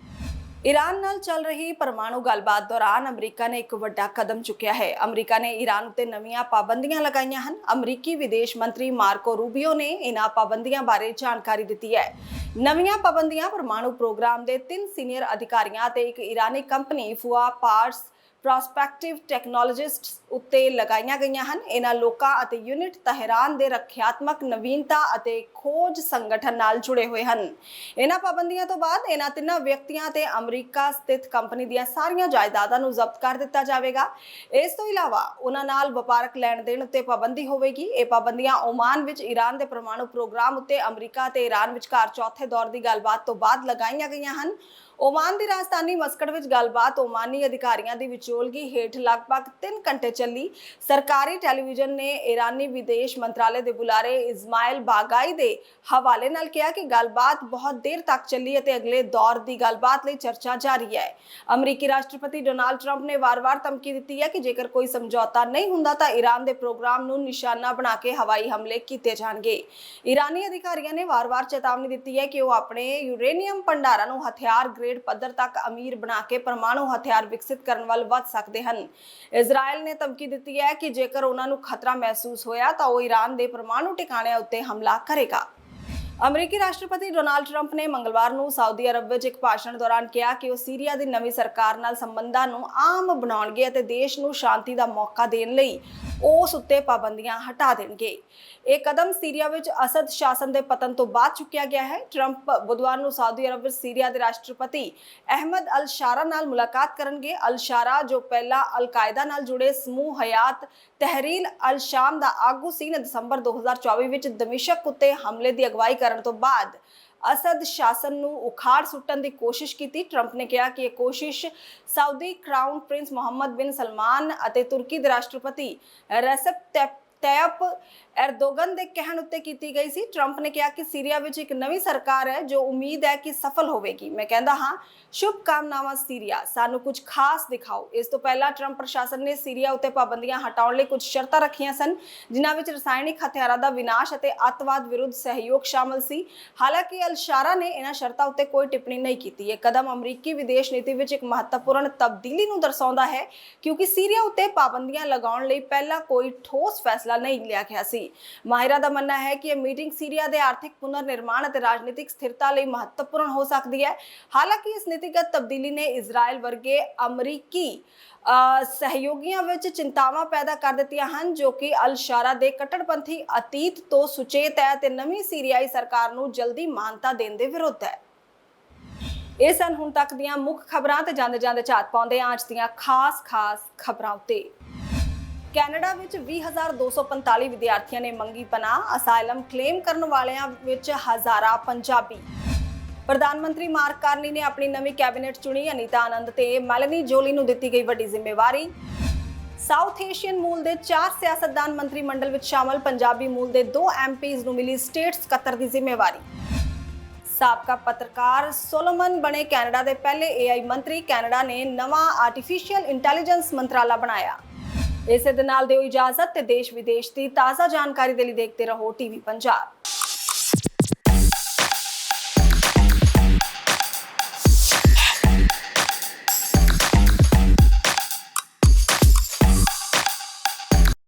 ईरान नाल चल रही परमाणु गलबात दौरान अमरीका ने एक वड्डा कदम चुकिया है। अमरीका ने ईरान उत्ते नवीं पाबंदियां लगाईयां हन। अमरीकी विदेश मंत्री मार्को रूबियो ने इन्हां पाबंदियां बारे जानकारी दित्ती है। नवीं पाबंदियां परमाणु प्रोग्राम के 3 सीनियर अधिकारियों ते एक ईरानी कंपनी फुआ पार्स ਪ੍ਰੋਸਪੈਕਟਿਵ ਟੈਕਨੋਲੋਜਿਸਟਸ ਉੱਤੇ ਲਗਾਈਆਂ ਗਈਆਂ ਹਨ। ਇਹਨਾਂ ਲੋਕਾਂ ਅਤੇ ਯੂਨਿਟ ਤਹਿਰਾਨ ਦੇ ਰੱਖਿਆਤਮਕ ਨਵੀਨਤਾ ਅਤੇ ਖੋਜ ਸੰਗਠਨ ਨਾਲ ਜੁੜੇ ਹੋਏ ਹਨ। ਇਹਨਾਂ ਪਾਬੰਦੀਆਂ ਤੋਂ ਬਾਅਦ ਇਹਨਾਂ ਤਿੰਨਾਂ ਵਿਅਕਤੀਆਂ ਤੇ ਅਮਰੀਕਾ ਸਥਿਤ ਕੰਪਨੀ ਦੀਆਂ ਸਾਰੀਆਂ ਜਾਇਦਾਦਾਂ ਨੂੰ ਜ਼ਬਤ ਕਰ ਦਿੱਤਾ ਜਾਵੇਗਾ। ਇਸ ਤੋਂ ਇਲਾਵਾ ਉਹਨਾਂ ਨਾਲ ਵਪਾਰਕ ਲੈਣ ਦੇਣ ਉੱਤੇ ਪਾਬੰਦੀ ਹੋਵੇਗੀ। ਇਹ ਪਾਬੰਦੀਆਂ ਓਮਾਨ ਵਿੱਚ ਈਰਾਨ ਦੇ ਪਰਮਾਣੂ ਪ੍ਰੋਗਰਾਮ ਉੱਤੇ ਅਮਰੀਕਾ ਤੇ ਈਰਾਨ ਵਿਚਕਾਰ ਚੌਥੇ ਦੌਰ ਦੀ ਗੱਲਬਾਤ ਤੋਂ ਬਾਅਦ ਲਗਾਈਆਂ ਗਈਆਂ ਹਨ। ओमान की राजधानी मस्कट विच गलबात ओमानी अधिकारियों की विचोलगी हेठ लगभग 3 घंटे चली। सरकारी टेलीविजन ने ईरानी विदेश मंत्रालय के बुलारे इस्माइल बागाई के हवाले नाल कहा कि गलबात बहुत देर तक चली और अगले दौर की गलबात लई चर्चा जारी है। अमरीकी राष्ट्रपति डोनाल्ड ट्रंप ने वार-वार धमकी दी है कि जेकर कोई समझौता नहीं हुंदा तां ईरान के प्रोग्राम नूं निशाना बना के हवाई हमले किए जाणगे। ईरानी अधिकारियों ने वार-वार चेतावनी दी है कि वह अपने यूरेनियम भंडारां नूं हथियार ग्रेड पद्धर तक अमीर बना के परमाणु हथियार विकसित करने वाल वध सकते हैं। इजराइल ने धमकी दी है कि जेकर उन्हां नूं खतरा महसूस होया तां ओह ईरान के परमाणु ठिकाणिਆਂ उत्ते हमला करेगा। अमरीकी राष्ट्रपति डोनाल्ड ट्रंप ने मंगलवार ਨੂੰ ਸਾਊਦੀ ਅਰਬ ਵਿੱਚ ਇੱਕ ਭਾਸ਼ਣ ਦੌਰਾਨ ਕਿਹਾ ਕਿ ਉਹ ਸੀਰੀਆ ਦੀ ਨਵੀਂ ਸਰਕਾਰ ਨਾਲ ਸੰਬੰਧਾਂ ਨੂੰ ਆਮ ਬਣਾਉਣਗੇ ਅਤੇ ਦੇਸ਼ ਨੂੰ ਸ਼ਾਂਤੀ ਦਾ ਮੌਕਾ ਦੇਣ ਲਈ ਉਸ ਉੱਤੇ ਪਾਬੰਦੀਆਂ ਹਟਾ ਦੇਣਗੇ। ਇਹ ਕਦਮ ਸੀਰੀਆ ਵਿੱਚ ਅਸਦ ਸ਼ਾਸਨ ਦੇ ਪਤਨ ਤੋਂ ਬਾਅਦ ਚੁੱਕਿਆ ਗਿਆ ਹੈ। ਟਰੰਪ ਬੁੱਧਵਾਰ ਨੂੰ ਸਾਊਦੀ ਅਰਬ ਵਿੱਚ ਸੀਰੀਆ ਦੇ ਰਾਸ਼ਟਰਪਤੀ ਅਹਿਮਦ ਅਲ ਸ਼ਾਰਾ ਨਾਲ ਮੁਲਾਕਾਤ ਕਰਨਗੇ। ਅਲ ਸ਼ਾਰਾ ਜੋ ਪਹਿਲਾਂ ਅਲ ਕਾਇਦਾ ਨਾਲ ਜੁੜੇ ਸਮੂਹ ਹਯਾਤ ਤਹਿਰੀਰ ਅਲ ਸ਼ਾਮ ਦਾ ਆਗੂ ਸੀ ਨੇ ਦਸੰਬਰ 2024 ਵਿੱਚ ਦਮਿਸ਼ਕ ਉੱਤੇ ਹਮਲੇ ਦੀ ਅਗਵਾਈ ਕਰਨ ਤੋਂ ਬਾਅਦ असद शासन ਨੂੰ ਉਖਾੜ ਸੁੱਟਣ ਦੀ ਕੋਸ਼ਿਸ਼ ਕੀਤੀ। ਟਰੰਪ ਨੇ ਕਿਹਾ ਕਿ ਇਹ ਕੋਸ਼ਿਸ਼ ਸਾਊਦੀ ਕਰਾਊਨ ਪ੍ਰਿੰਸ ਮੁਹੰਮਦ ਬਿਨ ਸਲਮਾਨ ਅਤੇ ਤੁਰਕੀ ਦੇ ਰਾਸ਼ਟਰਪਤੀ ਰੈਸਪ ਤੈਯਪ एर्दोगन के कहण उत्ते कीती गई सी। ट्रंप ने कहा कि सीरिया विच एक नवी सरकार है जो उम्मीद है कि सफल होवेगी। मैं कहता हाँ शुभकामनावां सीरिया, सानू कुछ खास दिखाओ। इस तो पहला ट्रंप प्रशासन ने सीरिया उत्ते पाबंदियां हटाउण लई कुछ शर्तां रखियां सन, जिन्हां विच रसायनिक हथियारां दा विनाश अते अतवाद विरुद्ध सहयोग शामिल सी। हालांकि अल शारा ने इन्हां शर्तां उत्ते कोई टिप्पणी नहीं कीती। यह कदम अमरीकी विदेश नीति विच एक महत्वपूर्ण तब्दीली नूं दर्शाउंदा है, क्योंकि सीरिया उत्ते पाबंदियां लगाउण लई पहला कोई ठोस फैसला नहीं लिया गया सी। माहिरां दा मनना है कि यह मीटिंग सीरिया के आर्थिक पुनर्निर्माण और राजनीतिक स्थिरता लई महत्वपूर्ण हो सकती है। हालांकि इस नीतिगत तब्दीली ने इजराइल वर्गे अमरीकी सहयोगियों विच चिंतावां पैदा कर दित्तियां हन, जो कि अल शारा दे कट्टरपंथी अतीत तो सुचेत है ते नवीं सीरियाई सरकार नूं जल्दी मानता देण दे विरुद्ध है। ਇਹ ਸਨ ਹੁਣ तक दीयां मुख खबरां ते ਜਾਂਦੇ ਜਾਂਦੇ ਝਾਤ ਪਾਉਂਦੇ ਆਂ ਅੱਜ ਦੀਆਂ ਖਾਸ ਖਬਰਾਂ ਉੱਤੇ। ਕੈਨੇਡਾ ਵਿੱਚ 20,245 ਵਿਦਿਆਰਥੀਆਂ ਨੇ ਮੰਗੀ ਪਨਾਹ। ਅਸਾਈਲਮ ਕਲੇਮ ਕਰਨ ਵਾਲਿਆਂ ਵਿੱਚ ਹਜ਼ਾਰਾਂ ਪੰਜਾਬੀ। ਪ੍ਰਧਾਨ ਮੰਤਰੀ ਮਾਰਕ ਕਾਰਨੀ ਨੇ ਆਪਣੀ ਨਵੀਂ ਕੈਬਨਿਟ ਚੁਣੀ। ਅਨੀਤਾ ਆਨੰਦ ਤੇ ਮੈਲਨੀ ਜੋਲੀ ਨੂੰ ਦਿੱਤੀ ਗਈ ਵੱਡੀ ਜ਼ਿੰਮੇਵਾਰੀ। ਸਾਊਥ ਏਸ਼ੀਅਨ ਮੂਲ ਦੇ 4 ਸਿਆਸਤਦਾਨ ਮੰਤਰੀ ਮੰਡਲ ਵਿੱਚ ਸ਼ਾਮਲ। ਪੰਜਾਬੀ ਮੂਲ ਦੇ 2 ਐਮਪੀਜ਼ ਨੂੰ ਮਿਲੀ ਸਟੇਟ ਸਕੱਤਰ ਦੀ ਜ਼ਿੰਮੇਵਾਰੀ। ਸਾਬਕਾ ਪੱਤਰਕਾਰ ਸੋਲੋਮਨ ਬਣੇ ਕੈਨੇਡਾ ਦੇ ਪਹਿਲੇ AI ਮੰਤਰੀ। ਕੈਨੇਡਾ ਨੇ ਨਵਾਂ ਆਰਟੀਫੀਸ਼ੀਅਲ ਇੰਟੈਲੀਜੈਂਸ ਮੰਤਰਾਲਾ ਬਣਾਇਆ। ਇਸੇ ਦੇ ਨਾਲ ਦਿਓ ਇਜਾਜ਼ਤ ਤੇ ਦੇਸ਼ ਵਿਦੇਸ਼ ਦੀ ਤਾਜ਼ਾ ਜਾਣਕਾਰੀ ਦੇ ਲਈ ਦੇਖਦੇ ਰਹੋ ਟੀਵੀ ਪੰਜਾਬ।